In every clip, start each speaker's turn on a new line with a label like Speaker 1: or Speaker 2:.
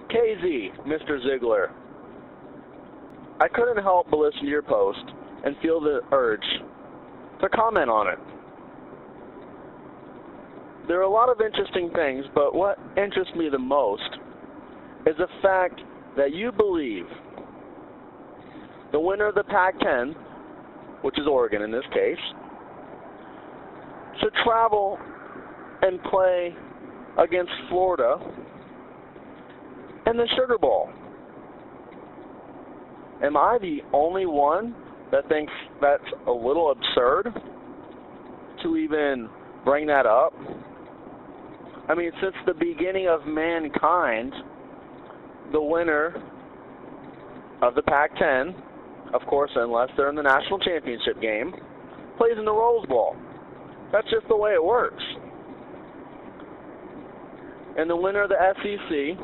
Speaker 1: KZ, Mr. Ziegler, I couldn't help but listen to your post and feel the urge to comment on it. There are a lot of interesting things, but what interests me the most is the fact that you believe the winner of the Pac-10, which is Oregon in this case, should travel and play against Florida in the Sugar Bowl. Am I the only one that thinks that's a little absurd to even bring that up? I mean, since the beginning of mankind, the winner of the Pac-10, of course, unless they're in the national championship game, plays in the Rose Bowl. That's just the way it works. And the winner of the SEC,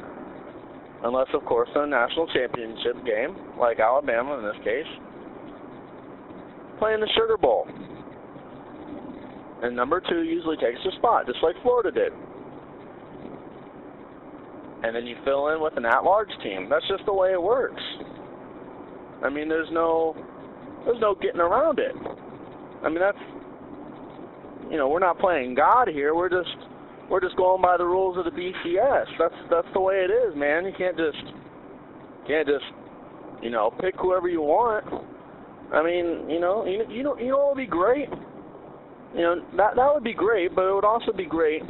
Speaker 1: unless, of course, in a national championship game, like Alabama in this case, play in the Sugar Bowl. And number 2 usually takes their spot, just like Florida did. And then you fill in with an at-large team. That's just the way it works. I mean, there's no getting around it. I mean, that's, we're not playing God here. We're just going by the rules of the BCS. That's the way it is, man. You can't just pick whoever you want. I mean, you know what would be great? That would be great, but it would also be great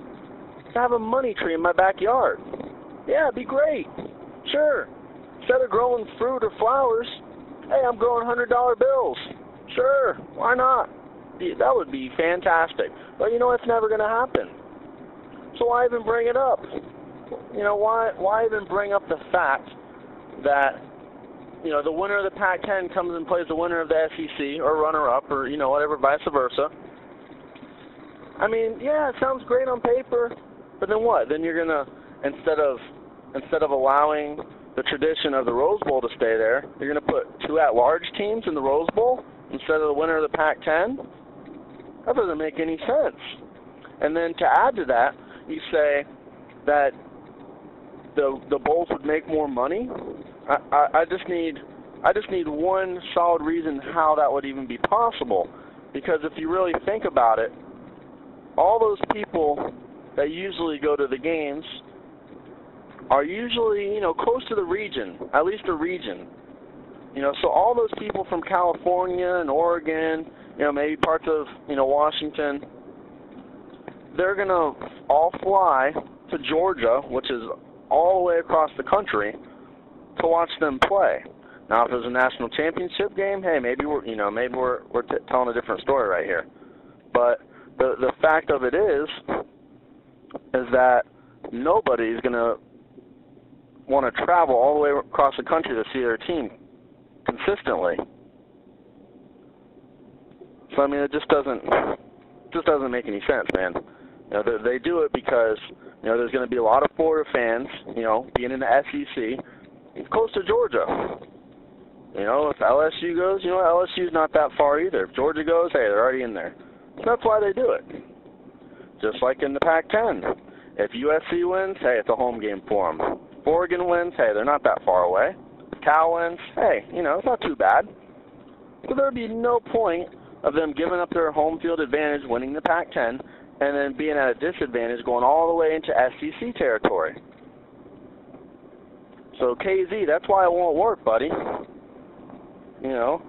Speaker 1: to have a money tree in my backyard. Yeah, it'd be great. Sure. Instead of growing fruit or flowers, hey, I'm growing $100 bills. Sure, why not? That would be fantastic. But it's never going to happen. So why even bring it up? Why even bring up the fact that, the winner of the Pac-10 comes and plays the winner of the SEC or runner-up or, whatever, vice versa. I mean, yeah, it sounds great on paper, but then what? Then you're going to, instead of allowing the tradition of the Rose Bowl to stay there, you're going to put 2 at-large teams in the Rose Bowl instead of the winner of the Pac-10? That doesn't make any sense. And then to add to that, you say that the bowls would make more money. I just need one solid reason how that would even be possible. Because if you really think about it, all those people that usually go to the games are usually, close to the region, at least a region. So all those people from California and Oregon, maybe parts of, Washington, they're going to all fly to Georgia, which is all the way across the country, to watch them play. Now, if there's a national championship game, hey, maybe we're telling a different story right here. But the fact of it is that nobody's going to want to travel all the way across the country to see their team consistently. So I mean, it just doesn't make any sense, man. They do it because there's going to be a lot of Florida fans, being in the SEC, it's close to Georgia. If LSU goes, LSU's not that far either. If Georgia goes, hey, they're already in there. So that's why they do it. Just like in the Pac-10. If USC wins, hey, it's a home game for them. If Oregon wins, hey, they're not that far away. If Cal wins, hey, it's not too bad. So there would be no point of them giving up their home field advantage, winning the Pac-10, and then being at a disadvantage going all the way into SEC territory. So KZ, that's why it won't work, buddy.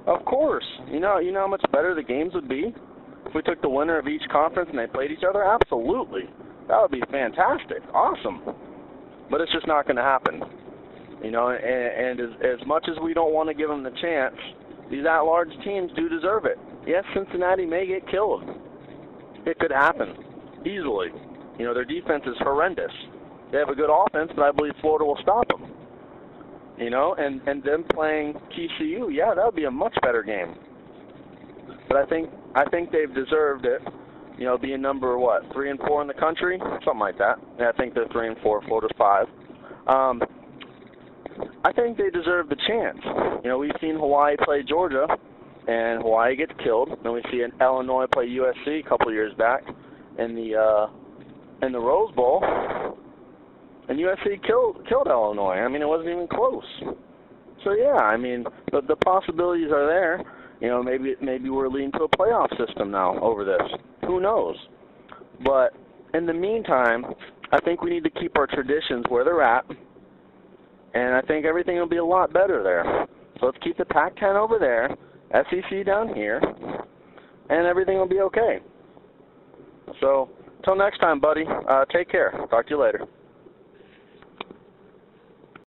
Speaker 1: Of course. You know how much better the games would be if we took the winner of each conference and they played each other? Absolutely. That would be fantastic. Awesome. But it's just not going to happen. And as much as we don't want to give them the chance, these at-large teams do deserve it. Yes, Cincinnati may get killed. It could happen easily. Their defense is horrendous. They have a good offense, but I believe Florida will stop them. And them playing TCU, yeah, that would be a much better game. But I think they've deserved it. Being number 3 and 4 in the country, something like that. Yeah, I think they're 3 and 4. Florida's 5. I think they deserve the chance. We've seen Hawaii play Georgia, and Hawaii gets killed. Then we see Illinois play USC a couple years back in the Rose Bowl, And USC killed Illinois. I mean, it wasn't even close. So yeah, I mean, the possibilities are there. You know, maybe we're leading to a playoff system now over this. Who knows? But in the meantime, I think we need to keep our traditions where they're at, and I think everything will be a lot better there. So let's keep the Pac-10 over there, SEC down here, and everything will be okay. So until next time, buddy, take care. Talk to you later.